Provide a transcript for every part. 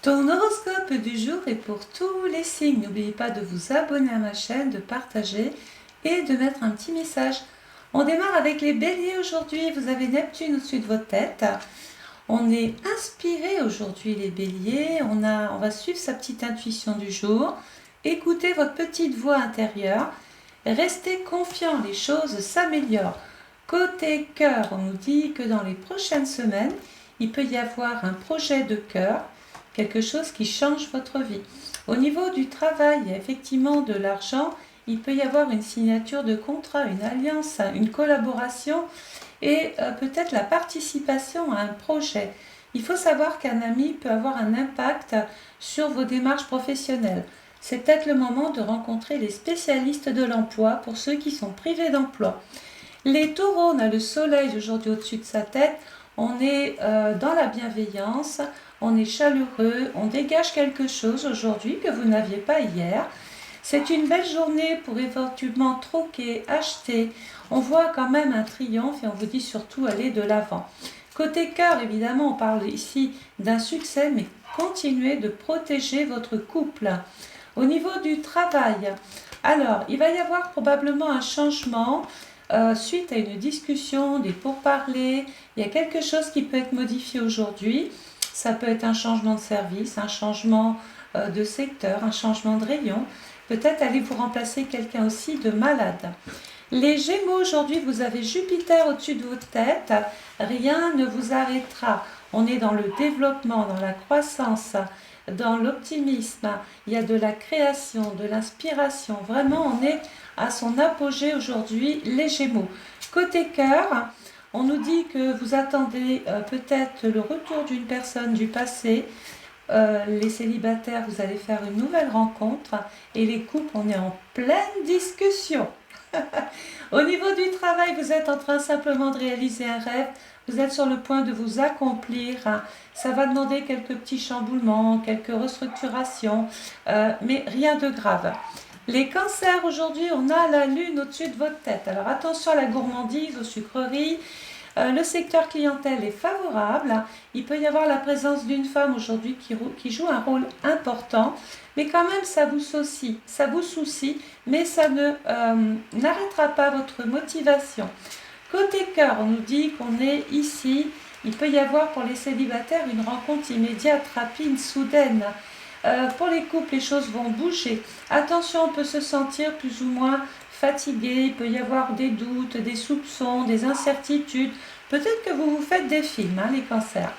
Ton horoscope du jour est pour tous les signes. N'oubliez pas de vous abonner à ma chaîne, de partager et de mettre un petit message. On démarre avec les béliers aujourd'hui. Vous avez Neptune au-dessus de votre tête. On est inspiré aujourd'hui les béliers. On va suivre sa petite intuition du jour. Écoutez votre petite voix intérieure. Restez confiant, les choses s'améliorent. Côté cœur, on nous dit que dans les prochaines semaines, il peut y avoir un projet de cœur, quelque chose qui change votre vie. Au niveau du travail, il y a effectivement de l'argent, il peut y avoir une signature de contrat, une alliance, une collaboration et peut-être la participation à un projet. Il faut savoir qu'un ami peut avoir un impact sur vos démarches professionnelles. C'est peut-être le moment de rencontrer les spécialistes de l'emploi pour ceux qui sont privés d'emploi. Les taureaux, on a le soleil aujourd'hui au-dessus de sa tête. On est dans la bienveillance, on est chaleureux, on dégage quelque chose aujourd'hui que vous n'aviez pas hier. C'est une belle journée pour éventuellement troquer, acheter. On voit quand même un triomphe et on vous dit surtout aller de l'avant. Côté cœur, évidemment, on parle ici d'un succès, mais continuez de protéger votre couple. Au niveau du travail, alors, il va y avoir probablement un changement suite à une discussion, des pourparlers. Il y a quelque chose qui peut être modifié aujourd'hui. Ça peut être un changement de service, un changement de secteur, un changement de rayon. Peut-être allez-vous remplacer quelqu'un aussi de malade. Les Gémeaux, aujourd'hui, vous avez Jupiter au-dessus de votre tête. Rien ne vous arrêtera. On est dans le développement, dans la croissance, dans l'optimisme. Il y a de la création, de l'inspiration. Vraiment, on est à son apogée aujourd'hui, les Gémeaux. Côté cœur, on nous dit que vous attendez peut-être le retour d'une personne du passé. Les célibataires, vous allez faire une nouvelle rencontre. Et les couples, on est en pleine discussion. Au niveau du travail, vous êtes en train simplement de réaliser un rêve. Vous êtes sur le point de vous accomplir. Ça va demander quelques petits chamboulements, quelques restructurations, mais rien de grave. Les cancers, aujourd'hui, on a la lune au-dessus de votre tête. Alors attention à la gourmandise, aux sucreries. Le secteur clientèle est favorable. Il peut y avoir la présence d'une femme aujourd'hui qui joue un rôle important. Mais quand même, ça vous soucie, mais ça n'arrêtera pas votre motivation. Côté cœur, on nous dit qu'on est ici. Il peut y avoir pour les célibataires une rencontre immédiate, rapide, soudaine. Pour les couples, les choses vont bouger. Attention, on peut se sentir plus ou moins fatigué. Il peut y avoir des doutes, des soupçons, des incertitudes. Peut-être que vous vous faites des films, les cancers.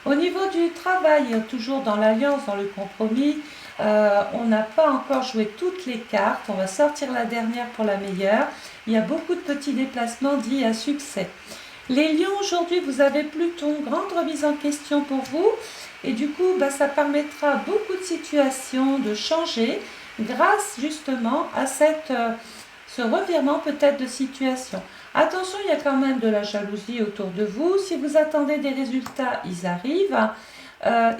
Au niveau du travail, toujours dans l'alliance, dans le compromis, on n'a pas encore joué toutes les cartes. On va sortir la dernière pour la meilleure. Il y a beaucoup de petits déplacements dits à succès. Les lions, aujourd'hui, vous avez Pluton, grande remise en question pour vous. Et du coup, ça permettra à beaucoup de situations de changer grâce justement à ce revirement peut-être de situation. Attention, il y a quand même de la jalousie autour de vous. Si vous attendez des résultats, ils arrivent.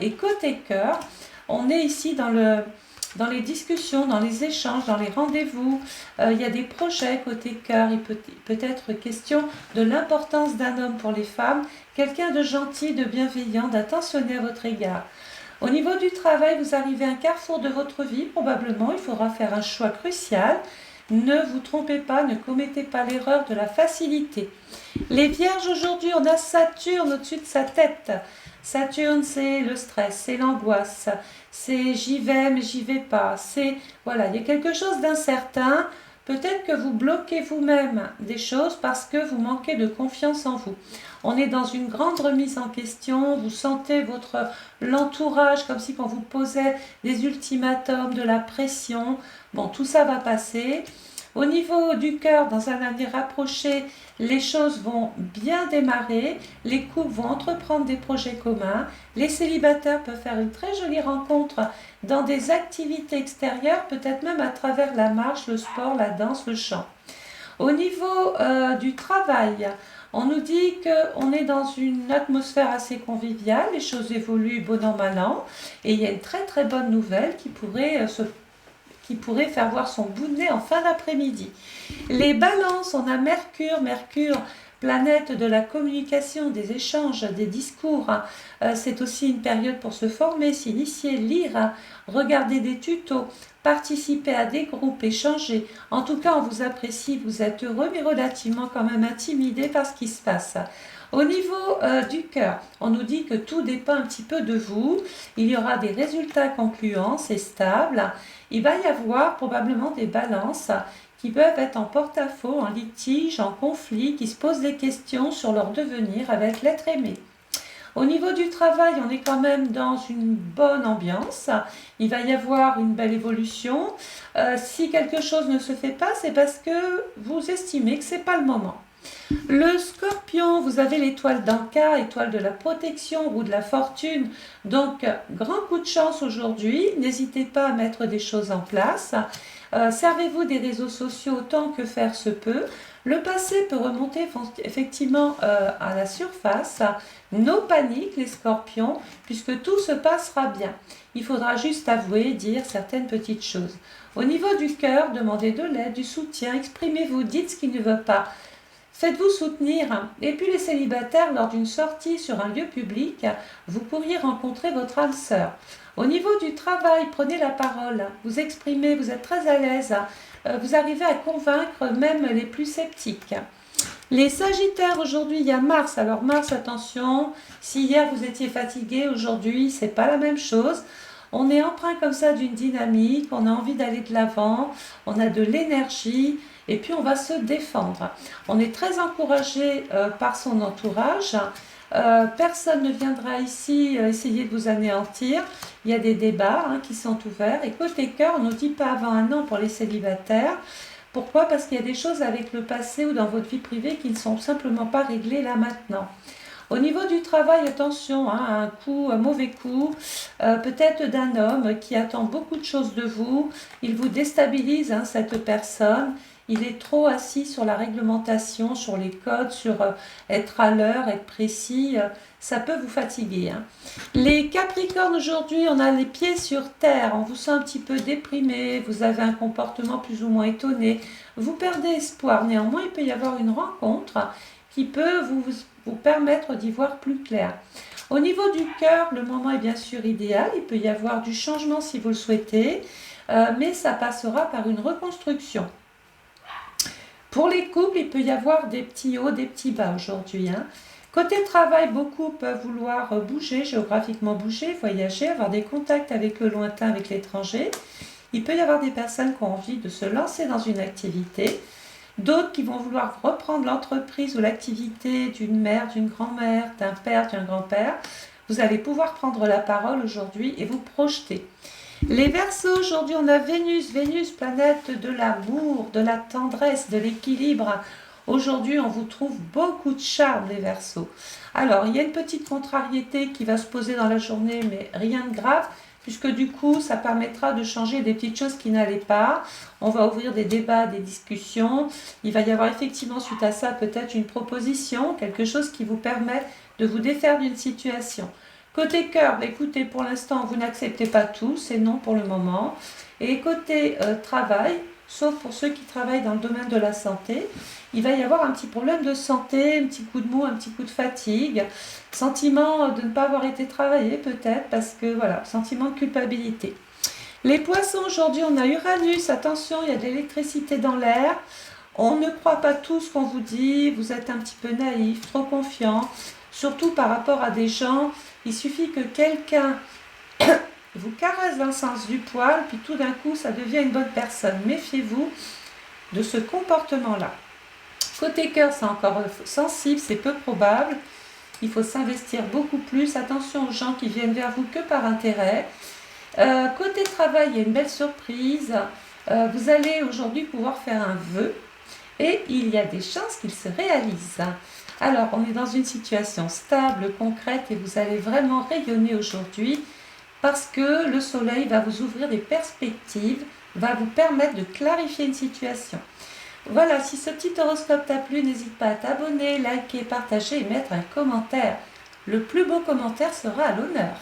Et côté cœur, on est ici dans les discussions, dans les échanges, dans les rendez-vous. Il y a des projets côté cœur. Il peut être question de l'importance d'un homme pour les femmes, quelqu'un de gentil, de bienveillant, d'attentionné à votre égard. Au niveau du travail, vous arrivez à un carrefour de votre vie, probablement. Il faudra faire un choix crucial. Ne vous trompez pas, ne commettez pas l'erreur de la facilité. Les vierges, aujourd'hui, on a Saturne au-dessus de sa tête. Saturne, c'est le stress, c'est l'angoisse, c'est j'y vais mais j'y vais pas. Voilà, il y a quelque chose d'incertain. Peut-être que vous bloquez vous-même des choses parce que vous manquez de confiance en vous. On est dans une grande remise en question. Vous sentez l'entourage comme si on vous posait des ultimatums, de la pression. Bon, tout ça va passer. Au niveau du cœur, dans un avenir rapproché, les choses vont bien démarrer, les couples vont entreprendre des projets communs, les célibataires peuvent faire une très jolie rencontre dans des activités extérieures, peut-être même à travers la marche, le sport, la danse, le chant. Au niveau du travail, on nous dit qu'on est dans une atmosphère assez conviviale, les choses évoluent bon an, mal an, et il y a une très très bonne nouvelle qui pourrait faire voir son bout de nez en fin d'après-midi. Les balances, on a Mercure planète de la communication, des échanges, des discours. C'est aussi une période pour se former, s'initier, lire, regarder des tutos, participer à des groupes, échanger. En tout cas, on vous apprécie, vous êtes heureux, mais relativement quand même intimidé par ce qui se passe. Au niveau du cœur, on nous dit que tout dépend un petit peu de vous. Il y aura des résultats concluants, c'est stable. Il va y avoir probablement des balances qui peuvent être en porte-à-faux, en litige, en conflit, qui se posent des questions sur leur devenir avec l'être aimé. Au niveau du travail, on est quand même dans une bonne ambiance. Il va y avoir une belle évolution. Si quelque chose ne se fait pas, c'est parce que vous estimez que ce n'est pas le moment. Le Scorpion, vous avez l'étoile d'Anka, étoile de la protection ou de la fortune. Donc, grand coup de chance aujourd'hui. N'hésitez pas à mettre des choses en place. Servez-vous des réseaux sociaux autant que faire se peut. Le passé peut remonter effectivement à la surface. No panique les scorpions, puisque tout se passera bien. Il faudra juste avouer, dire certaines petites choses. Au niveau du cœur, demandez de l'aide, du soutien, exprimez-vous, dites ce qui ne va pas. Faites-vous soutenir. Et puis les célibataires, lors d'une sortie sur un lieu public, vous pourriez rencontrer votre âme sœur. Au niveau du travail, prenez la parole, vous exprimez, vous êtes très à l'aise, vous arrivez à convaincre même les plus sceptiques. Les Sagittaires, aujourd'hui, il y a Mars. Alors Mars, attention, si hier vous étiez fatigué, aujourd'hui, c'est pas la même chose. On est empreint comme ça d'une dynamique, on a envie d'aller de l'avant, on a de l'énergie et puis on va se défendre. On est très encouragé par son entourage. Personne ne viendra ici essayer de vous anéantir. Il y a des débats qui sont ouverts. Et côté cœur, on ne nous dit pas avant un an pour les célibataires. Pourquoi? Parce qu'il y a des choses avec le passé ou dans votre vie privée qui ne sont simplement pas réglées là maintenant. Au niveau du travail, attention, un mauvais coup, peut-être d'un homme qui attend beaucoup de choses de vous. Il vous déstabilise, cette personne. Il est trop assis sur la réglementation, sur les codes, sur être à l'heure, être précis. Ça peut vous fatiguer. Les Capricornes, aujourd'hui, on a les pieds sur terre. On vous sent un petit peu déprimé. Vous avez un comportement plus ou moins étonné. Vous perdez espoir. Néanmoins, il peut y avoir une rencontre qui peut vous permettre d'y voir plus clair. Au niveau du cœur, le moment est bien sûr idéal. Il peut y avoir du changement si vous le souhaitez, mais ça passera par une reconstruction. Pour les couples, il peut y avoir des petits hauts, des petits bas aujourd'hui. Côté travail, beaucoup peuvent vouloir bouger, géographiquement bouger, voyager, avoir des contacts avec le lointain, avec l'étranger. Il peut y avoir des personnes qui ont envie de se lancer dans une activité. D'autres qui vont vouloir reprendre l'entreprise ou l'activité d'une mère, d'une grand-mère, d'un père, d'un grand-père. Vous allez pouvoir prendre la parole aujourd'hui et vous projeter. Les Verseaux, aujourd'hui on a Vénus, planète de l'amour, de la tendresse, de l'équilibre. Aujourd'hui on vous trouve beaucoup de charme les Verseaux. Alors il y a une petite contrariété qui va se poser dans la journée, mais rien de grave, puisque du coup ça permettra de changer des petites choses qui n'allaient pas. On va ouvrir des débats, des discussions. Il va y avoir effectivement suite à ça peut-être une proposition, quelque chose qui vous permet de vous défaire d'une situation. Côté cœur, écoutez, pour l'instant, vous n'acceptez pas tout, c'est non pour le moment. Et côté travail, sauf pour ceux qui travaillent dans le domaine de la santé, il va y avoir un petit problème de santé, un petit coup de mou, un petit coup de fatigue, sentiment de ne pas avoir été travaillé peut-être, parce que voilà, sentiment de culpabilité. Les poissons, aujourd'hui, on a Uranus, attention, il y a de l'électricité dans l'air. On ne croit pas tout ce qu'on vous dit, vous êtes un petit peu naïf, trop confiant, surtout par rapport à des gens. Il suffit que quelqu'un vous caresse dans le sens du poil, puis tout d'un coup, ça devient une bonne personne. Méfiez-vous de ce comportement-là. Côté cœur, c'est encore sensible, c'est peu probable. Il faut s'investir beaucoup plus. Attention aux gens qui viennent vers vous que par intérêt. Côté travail, il y a une belle surprise. Vous allez aujourd'hui pouvoir faire un vœu et il y a des chances qu'il se réalise. Alors, on est dans une situation stable, concrète et vous allez vraiment rayonner aujourd'hui parce que le soleil va vous ouvrir des perspectives, va vous permettre de clarifier une situation. Voilà, si ce petit horoscope t'a plu, n'hésite pas à t'abonner, liker, partager et mettre un commentaire. Le plus beau commentaire sera à l'honneur.